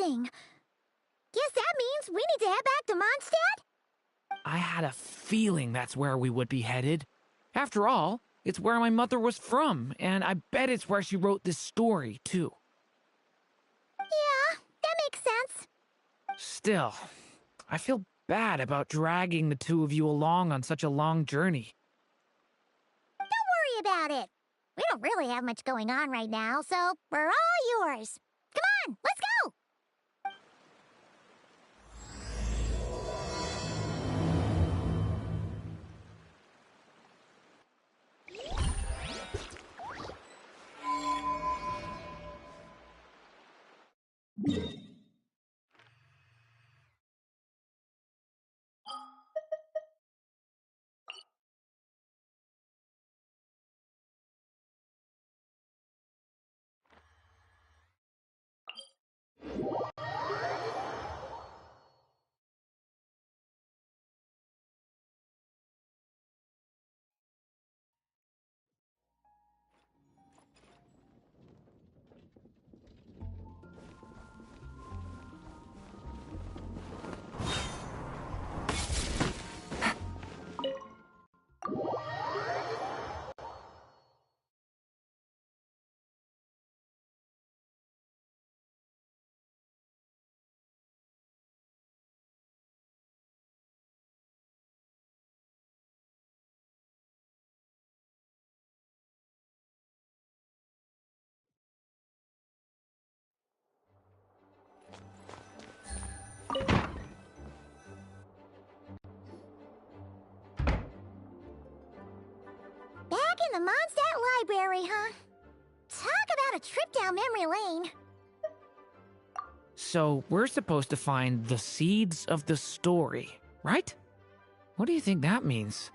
amazing! Guess that means we need to head back to Mondstadt? I had a feeling that's where we would be headed. After all, it's where my mother was from, and I bet it's where she wrote this story, too. Yeah, that makes sense. Still, I feel bad about dragging the two of you along on such a long journey. Don't worry about it. We don't really have much going on right now, so we're all yours. Come on, let's go! Back in the Mondstadt Library, huh? Talk about a trip down memory lane. So, we're supposed to find the seeds of the story, right? What do you think that means?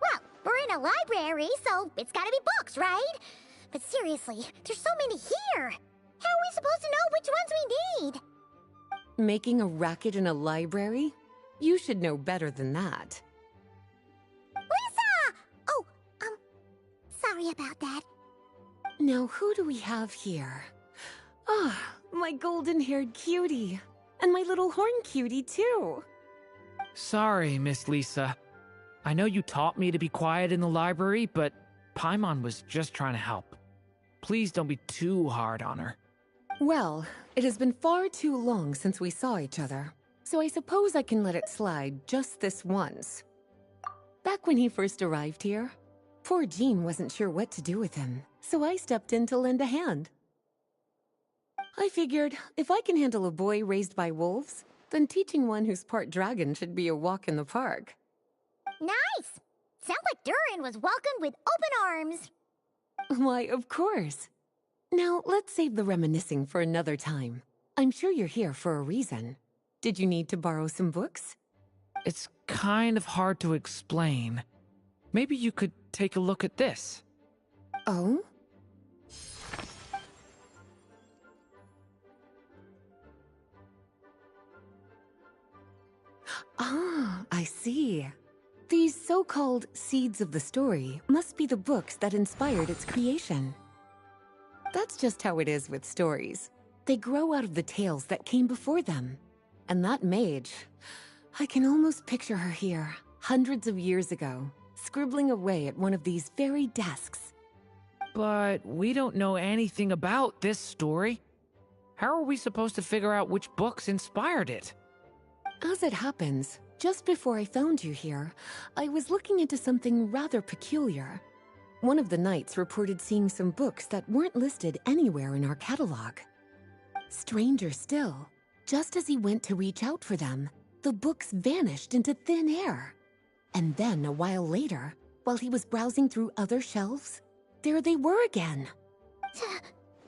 Well, we're in a library, so it's gotta be books, right? But seriously, there's so many here. How are we supposed to know which ones we need? Making a racket in a library? You should know better than that. Lisa! Oh, sorry about that. Now, who do we have here? Ah, my golden-haired cutie. And my little horn cutie, too. Sorry, Miss Lisa. I know you taught me to be quiet in the library, but Paimon was just trying to help. Please don't be too hard on her. Well, it has been far too long since we saw each other, so I suppose I can let it slide just this once. Back when he first arrived here, poor Jean wasn't sure what to do with him, so I stepped in to lend a hand. I figured, if I can handle a boy raised by wolves, then teaching one who's part dragon should be a walk in the park. Nice! Sounds like Durin was welcomed with open arms. Why, of course. Now, let's save the reminiscing for another time. I'm sure you're here for a reason. Did you need to borrow some books? It's kind of hard to explain. Maybe you could take a look at this. Oh? Ah, I see. These so-called seeds of the story must be the books that inspired its creation. That's just how it is with stories. They grow out of the tales that came before them. And that mage, I can almost picture her here, hundreds of years ago, scribbling away at one of these very desks. But we don't know anything about this story. How are we supposed to figure out which books inspired it? As it happens, just before I found you here, I was looking into something rather peculiar. One of the knights reported seeing some books that weren't listed anywhere in our catalog. Stranger still, just as he went to reach out for them, the books vanished into thin air. And then, a while later, while he was browsing through other shelves, there they were again.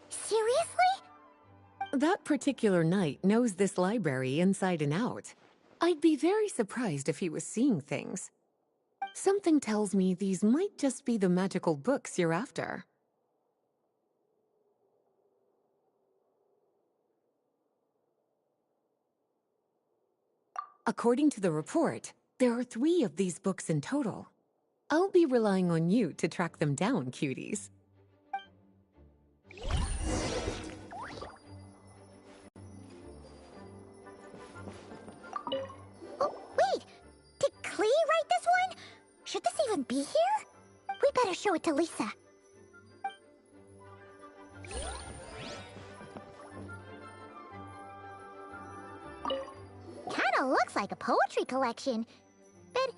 Seriously? That particular knight knows this library inside and out. I'd be very surprised if he was seeing things. Something tells me these might just be the magical books you're after. According to the report, there are 3 of these books in total. I'll be relying on you to track them down, cuties. Should this even be here? We better show it to Lisa. Kinda looks like a poetry collection. But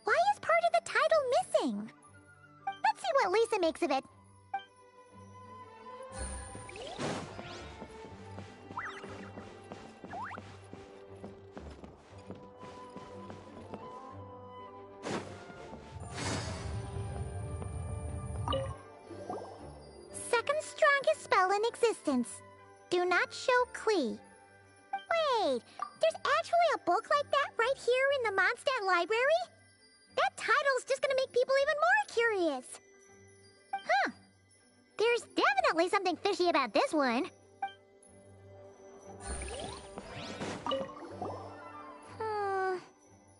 why is part of the title missing? Let's see what Lisa makes of it. Second strongest spell in existence. Do not show Klee. Wait, there's actually a book like that right here in the Mondstadt library? That title's just gonna make people even more curious. Huh. There's definitely something fishy about this one.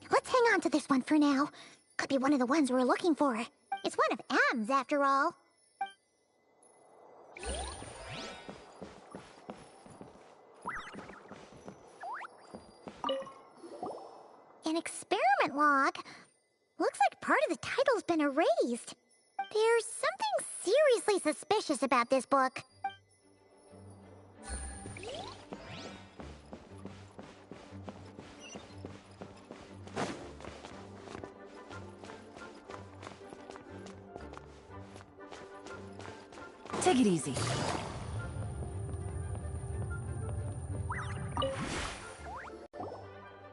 Let's hang on to this one for now. Could be one of the ones we're looking for. It's one of M's, after all. An experiment log. Looks like part of the title's been erased. There's something seriously suspicious about this book. Take it easy.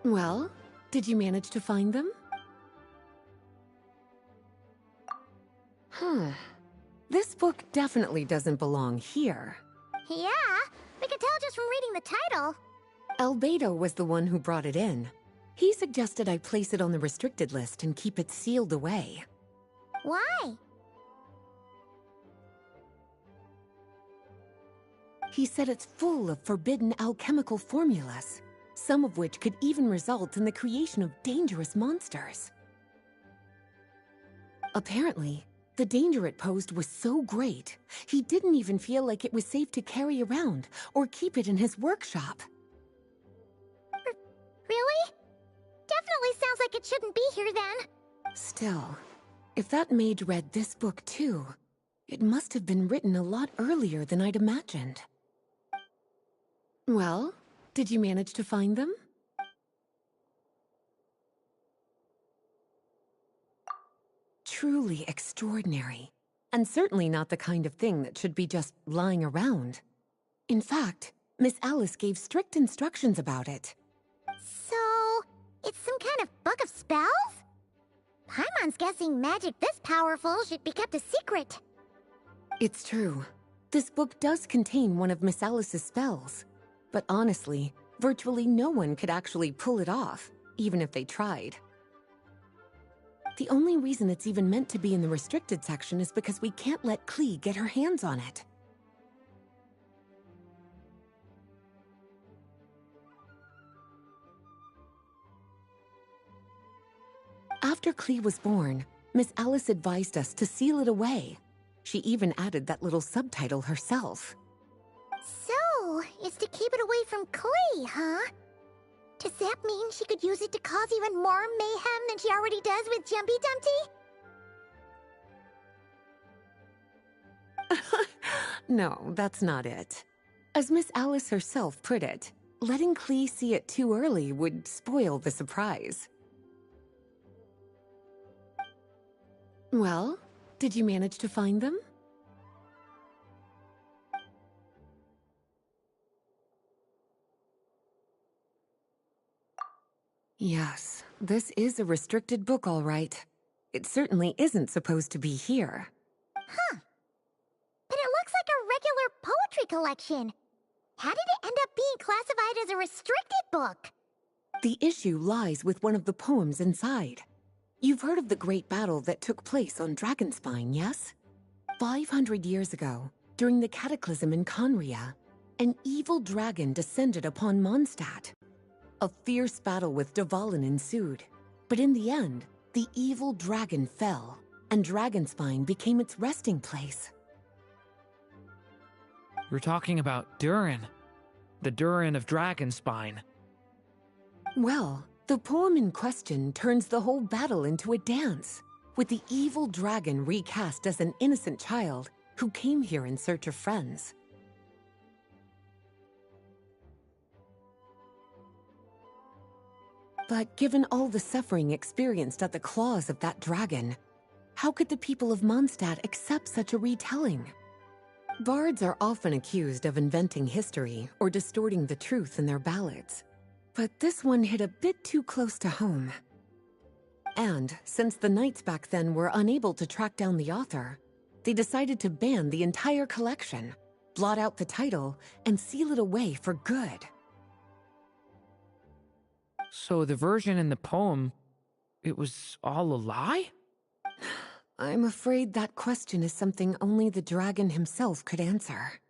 Well, did you manage to find them? This book definitely doesn't belong here. Yeah, we can tell just from reading the title. Albedo was the one who brought it in. He suggested I place it on the restricted list and keep it sealed away. Why? He said it's full of forbidden alchemical formulas, some of which could even result in the creation of dangerous monsters. Apparently, the danger it posed was so great, he didn't even feel like it was safe to carry around or keep it in his workshop. Really? Definitely sounds like it shouldn't be here then. Still, if that mage read this book too, it must have been written a lot earlier than I'd imagined. Well, did you manage to find them? Truly extraordinary, and certainly not the kind of thing that should be just lying around. In fact, Miss Alice gave strict instructions about it. So, it's some kind of book of spells? Paimon's guessing magic this powerful should be kept a secret. It's true. This book does contain one of Miss Alice's spells. But honestly, virtually no one could actually pull it off, even if they tried. The only reason it's even meant to be in the restricted section is because we can't let Klee get her hands on it. After Klee was born, Miss Alice advised us to seal it away. She even added that little subtitle herself. So, it's to keep it away from Klee, huh? Does that mean she could use it to cause even more mayhem than she already does with Jumpy Dumpty? No, that's not it. As Miss Alice herself put it, letting Klee see it too early would spoil the surprise. Well, did you manage to find them? Yes, this is a restricted book, all right. It certainly isn't supposed to be here. Huh. But it looks like a regular poetry collection. How did it end up being classified as a restricted book? The issue lies with one of the poems inside. You've heard of the great battle that took place on Dragonspine, yes? 500 years ago, during the cataclysm in Conria, an evil dragon descended upon Mondstadt. A fierce battle with Dvalin ensued, but in the end, the evil dragon fell, and Dragonspine became its resting place. You're talking about Durin. The Durin of Dragonspine. Well, the poem in question turns the whole battle into a dance. with the evil dragon recast as an innocent child who came here in search of friends. But given all the suffering experienced at the claws of that dragon, how could the people of Mondstadt accept such a retelling? Bards are often accused of inventing history or distorting the truth in their ballads, but this one hit a bit too close to home. And since the knights back then were unable to track down the author, they decided to ban the entire collection, blot out the title, and seal it away for good. So the version in the poem, it was all a lie? I'm afraid that question is something only the dragon himself could answer.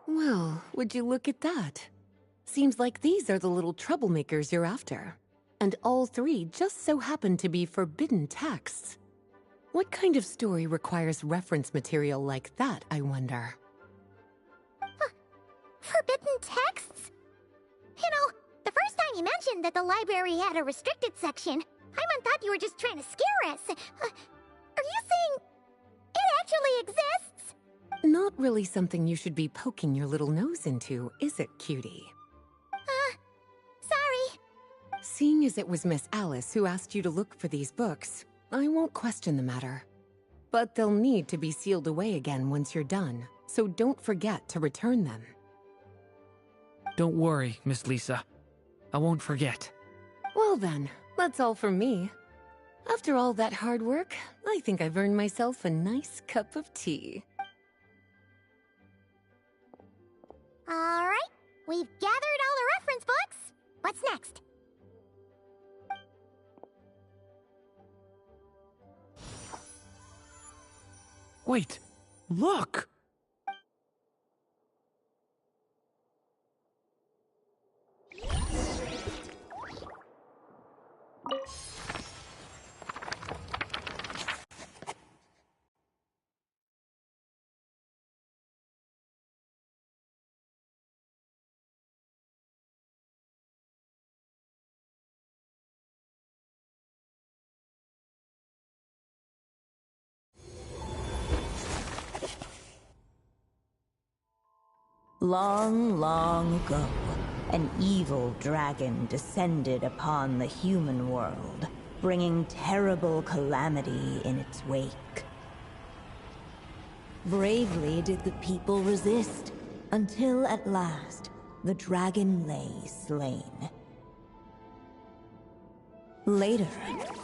Well, would you look at that? Seems like these are the little troublemakers you're after. And all three just so happen to be forbidden texts. What kind of story requires reference material like that, I wonder? Forbidden texts? You know, the first time you mentioned that the library had a restricted section, I thought you were just trying to scare us. Are you saying it actually exists? Not really something you should be poking your little nose into, is it, cutie? Sorry. Seeing as it was Miss Alice who asked you to look for these books, I won't question the matter. But they'll need to be sealed away again once you're done, so don't forget to return them. Don't worry, Miss Lisa. I won't forget. Well then, that's all from me. After all that hard work, I think I've earned myself a nice cup of tea. All right, we've gathered all the reference books. What's next? Wait, look! Long, long ago, an evil dragon descended upon the human world, bringing terrible calamity in its wake. Bravely did the people resist, until at last, the dragon lay slain. Later,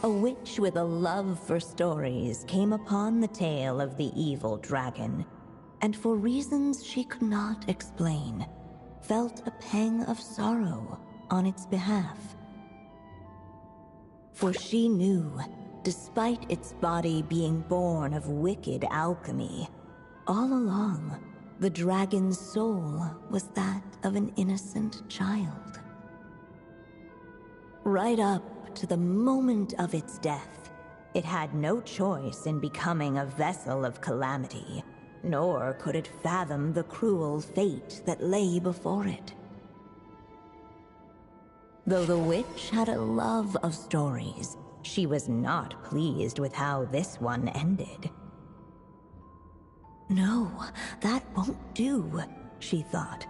a witch with a love for stories came upon the tale of the evil dragon, and for reasons she could not explain, felt a pang of sorrow on its behalf. For she knew, despite its body being born of wicked alchemy, all along, the dragon's soul was that of an innocent child. Right up to the moment of its death, it had no choice in becoming a vessel of calamity, nor could it fathom the cruel fate that lay before it. Though the witch had a love of stories, she was not pleased with how this one ended. No, that won't do, she thought.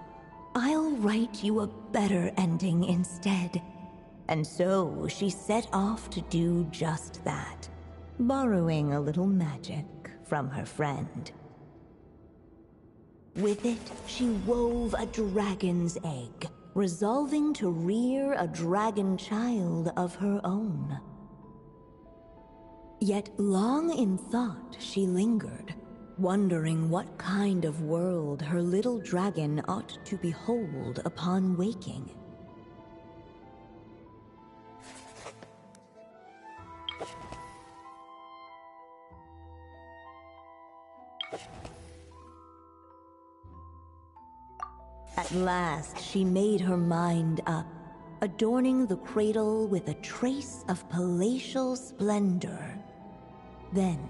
I'll write you a better ending instead. And so she set off to do just that, borrowing a little magic from her friend. With it, she wove a dragon's egg, resolving to rear a dragon child of her own. Yet long in thought she lingered, wondering what kind of world her little dragon ought to behold upon waking. At last, she made her mind up, adorning the cradle with a trace of palatial splendor. Then,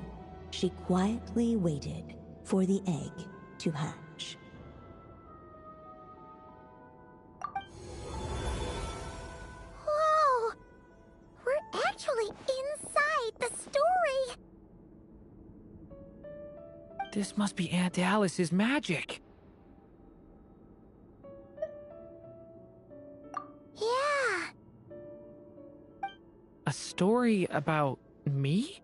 she quietly waited for the egg to hatch. Whoa! We're actually inside the story! This must be Aunt Alice's magic. Yeah. A story about me?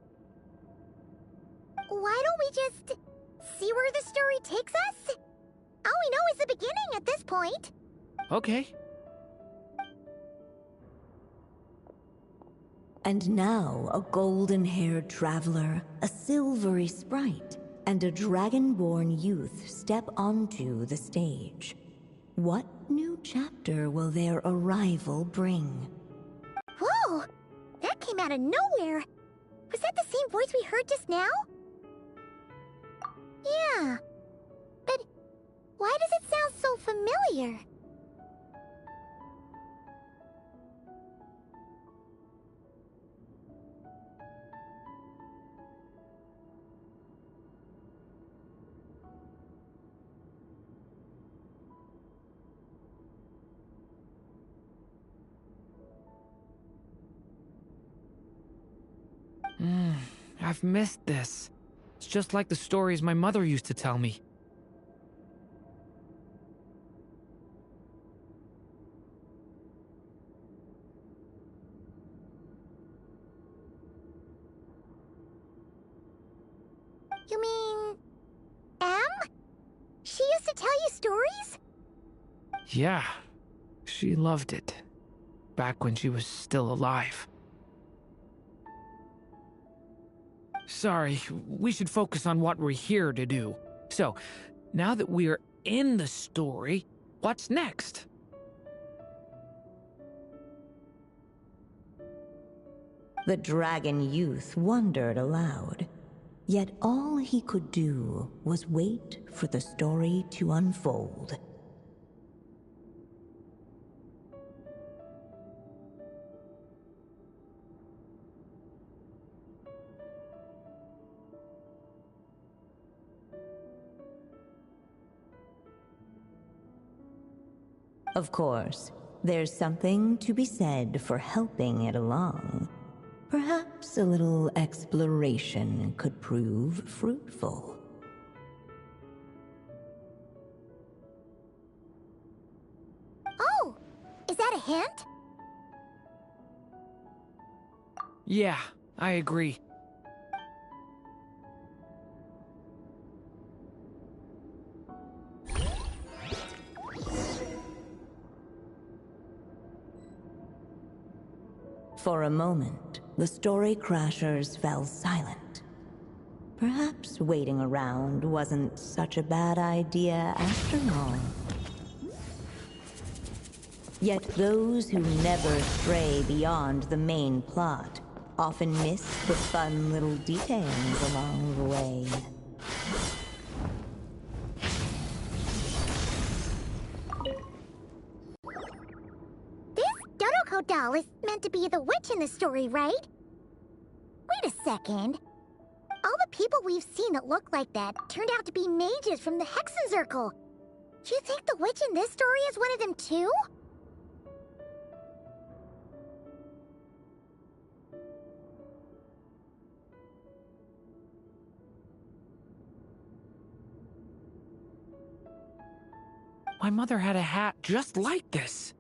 Why don't we just see where the story takes us? All we know is the beginning at this point. Okay. And now a golden-haired traveler, a silvery sprite, and a dragon-born youth step onto the stage. What new chapter will their arrival bring? Whoa! That came out of nowhere! Was that the same voice we heard just now? Yeah. But why does it sound so familiar? I've missed this. It's just like the stories my mother used to tell me. You mean... Em? She used to tell you stories? Yeah, she loved it. Back when she was still alive. Sorry, we should focus on what we're here to do. So, now that we're in the story, what's next? The dragon youth wondered aloud. Yet all he could do was wait for the story to unfold. Of course, there's something to be said for helping it along. Perhaps a little exploration could prove fruitful. Oh! Is that a hint? Yeah, I agree. For a moment, the story crashers fell silent. Perhaps waiting around wasn't such a bad idea after all. Yet those who never stray beyond the main plot often miss the fun little details along the way. Doll is meant to be the witch in the story, right? Wait a second. All the people we've seen that look like that turned out to be mages from the Hexen Circle. Do you think the witch in this story is one of them too? My mother had a hat just like this.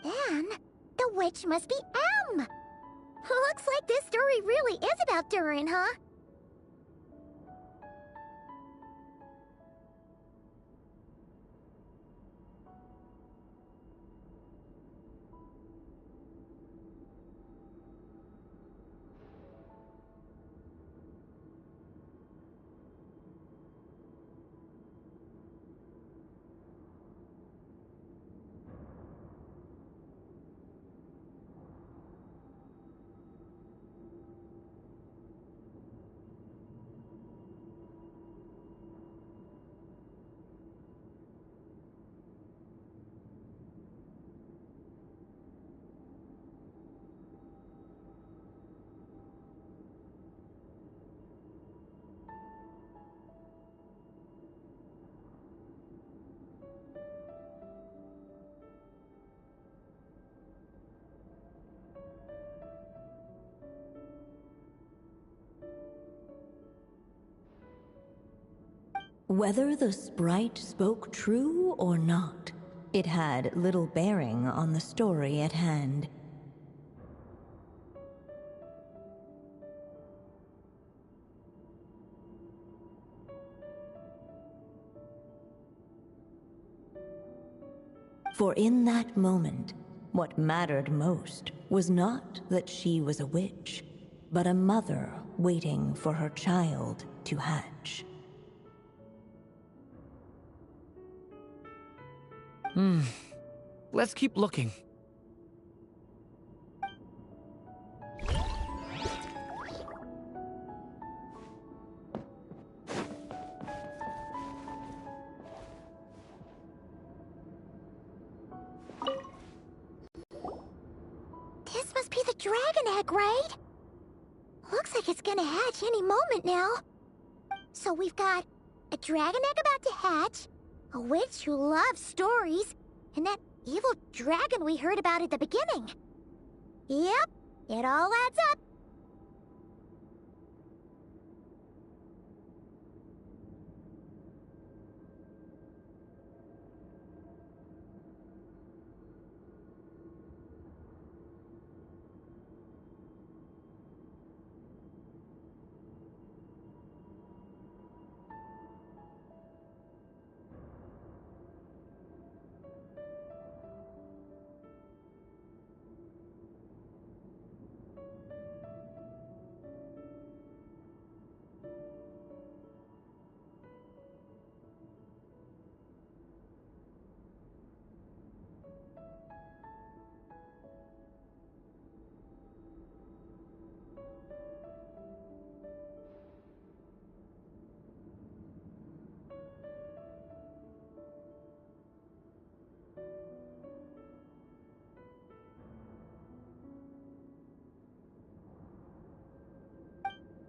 Then, the witch must be Em! Looks like this story really is about Durin, huh? Whether the sprite spoke true or not, it had little bearing on the story at hand. For in that moment, what mattered most was not that she was a witch, but a mother waiting for her child to hatch. Let's keep looking. This must be the dragon egg, right? Looks like it's gonna hatch any moment now. So we've got a dragon egg about to hatch, a witch who loves stories, and that evil dragon we heard about at the beginning. Yep, it all adds up.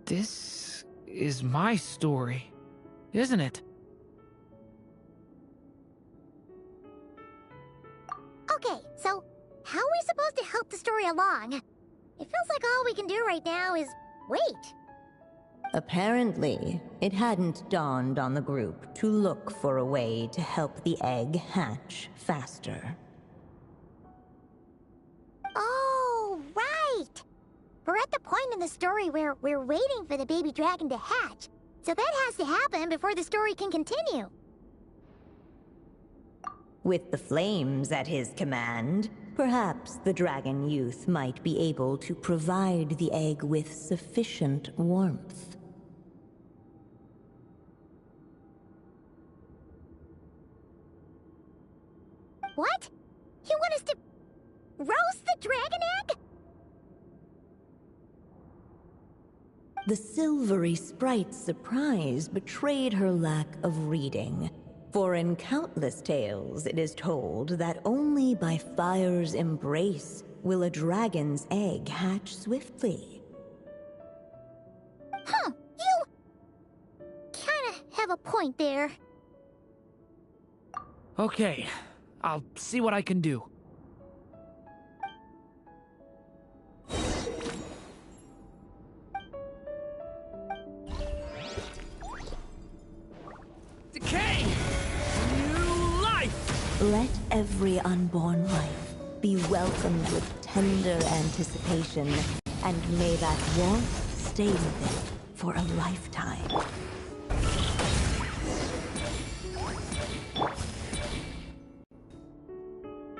This is my story, isn't it? Okay, so how are we supposed to help the story along? It feels like all we can do right now is wait. Apparently, it hadn't dawned on the group to look for a way to help the egg hatch faster. Oh, right! We're at the point in the story where we're waiting for the baby dragon to hatch, so that has to happen before the story can continue. With the flames at his command, perhaps the dragon youth might be able to provide the egg with sufficient warmth. What? You want us to roast the dragon egg? The silvery sprite's surprise betrayed her lack of reading, for in countless tales it is told that only by fire's embrace will a dragon's egg hatch swiftly. Huh, you kinda have a point there. Okay, I'll see what I can do. Decay! New life! Let every unborn life be welcomed with tender anticipation, and may that warmth stay with it for a lifetime.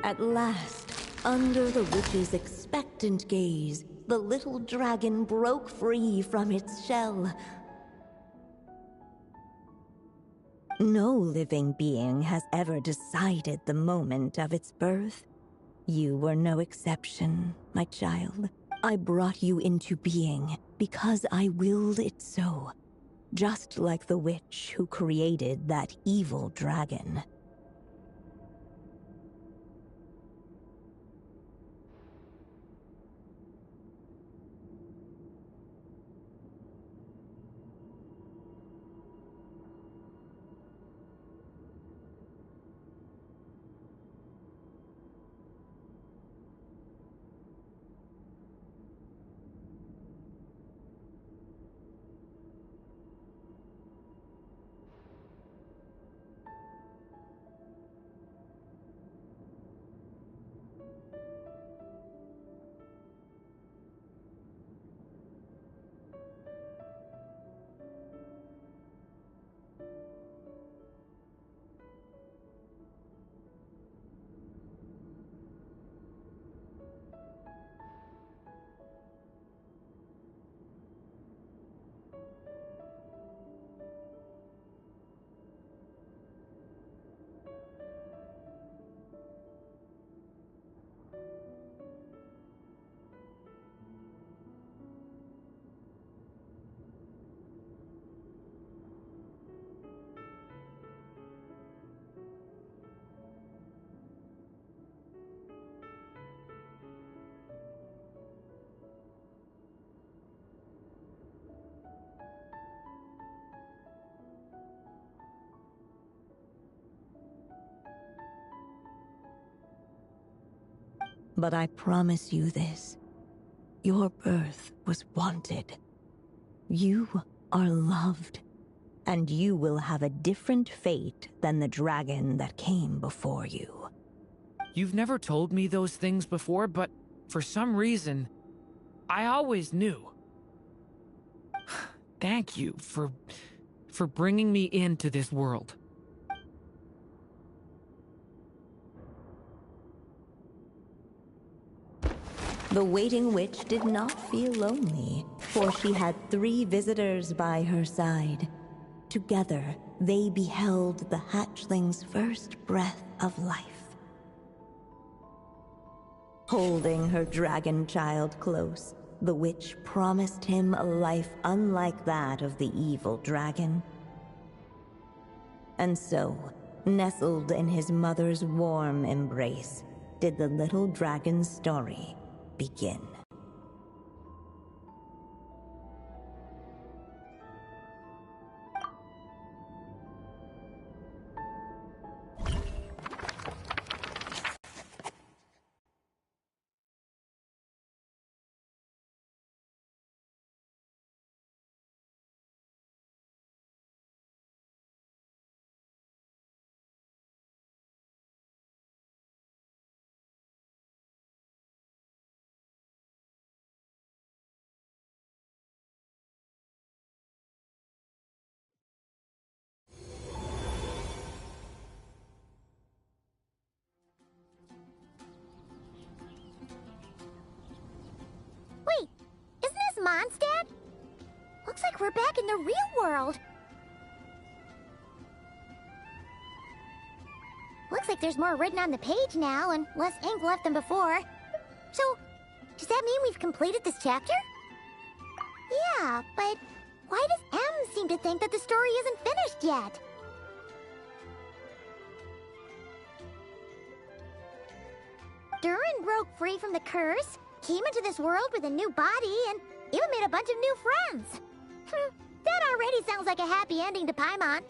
At last, under the witch's expectant gaze, the little dragon broke free from its shell. No living being has ever decided the moment of its birth. You were no exception, my child. I brought you into being because I willed it so, just like the witch who created that evil dragon. But I promise you this. Your birth was wanted. You are loved, and you will have a different fate than the dragon that came before you. You've never told me those things before, but for some reason, I always knew. Thank you for bringing me into this world. The waiting witch did not feel lonely, for she had 3 visitors by her side. Together, they beheld the hatchling's first breath of life. Holding her dragon child close, the witch promised him a life unlike that of the evil dragon. And so, nestled in his mother's warm embrace, did the little dragon's story begin. Wait, isn't this Mondstadt? Looks like we're back in the real world. Looks like there's more written on the page now and less ink left than before. So, does that mean we've completed this chapter? Yeah, but why does M seem to think that the story isn't finished yet? Durin broke free from the curse, came into this world with a new body, and even made a bunch of new friends. That already sounds like a happy ending to Paimon.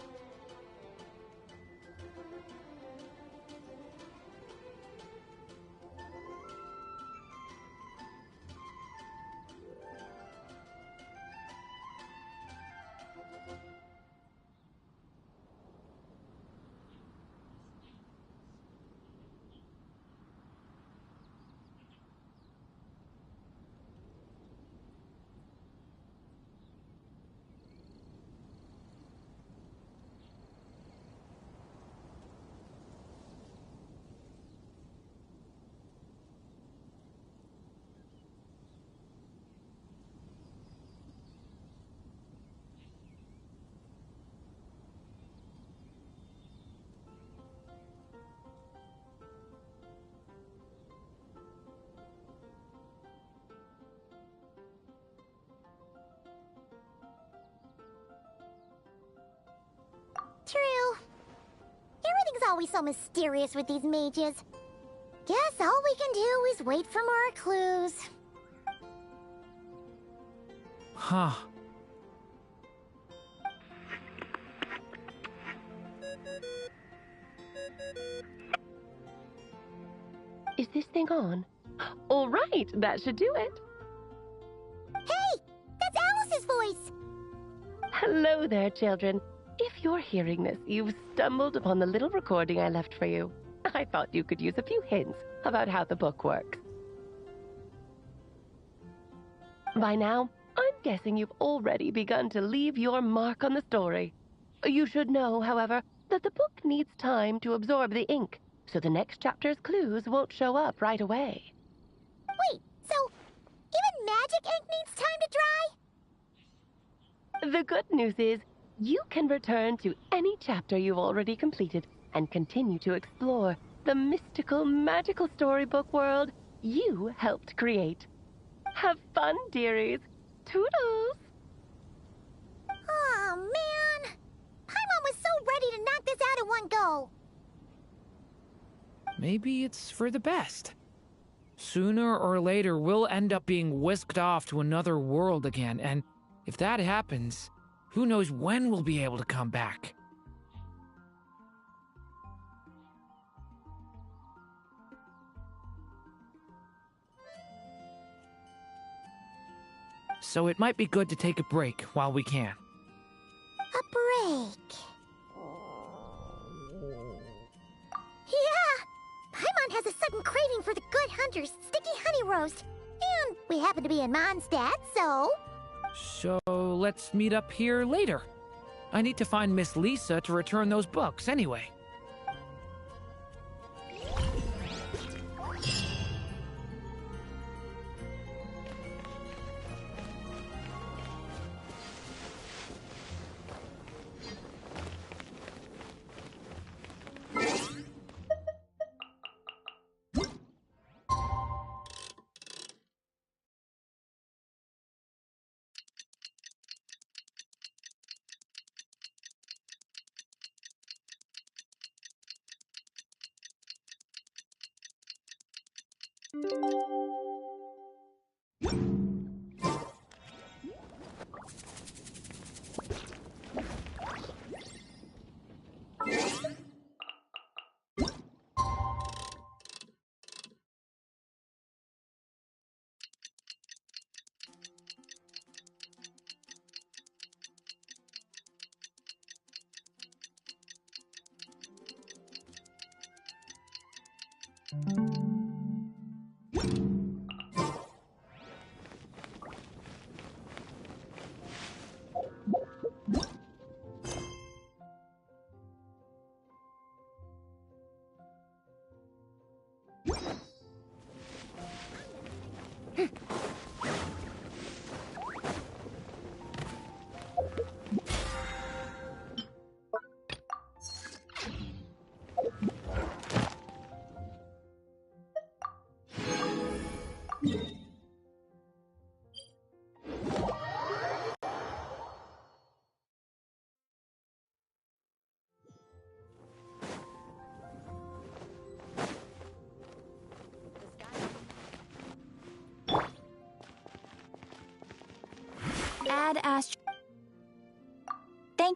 True. Everything's always so mysterious with these mages. Guess all we can do is wait for more clues. Huh. Is this thing on? All right, that should do it. Hey! That's Alice's voice! Hello there, children. If you're hearing this, you've stumbled upon the little recording I left for you. I thought you could use a few hints about how the book works. By now, I'm guessing you've already begun to leave your mark on the story. You should know, however, that the book needs time to absorb the ink, so the next chapter's clues won't show up right away. Wait, so even magic ink needs time to dry? The good news is, you can return to any chapter you've already completed and continue to explore the mystical, magical storybook world you helped create. Have fun, dearies. Toodles! Oh, man! Paimon was so ready to knock this out in one go. Maybe it's for the best. Sooner or later, we'll end up being whisked off to another world again, and if that happens, who knows when we'll be able to come back. so it might be good to take a break while we can. A break. Yeah! Paimon has a sudden craving for the Good Hunter's sticky honey roast. And we happen to be in Mondstadt, so... So let's meet up here later. I need to find Miss Lisa to return those books anyway.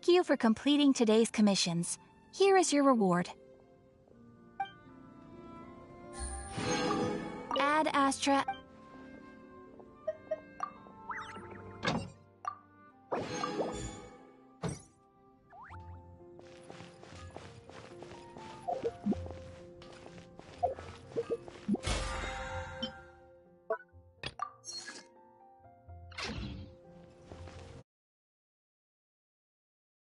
Thank you for completing today's commissions. Here is your reward. Ad Astra.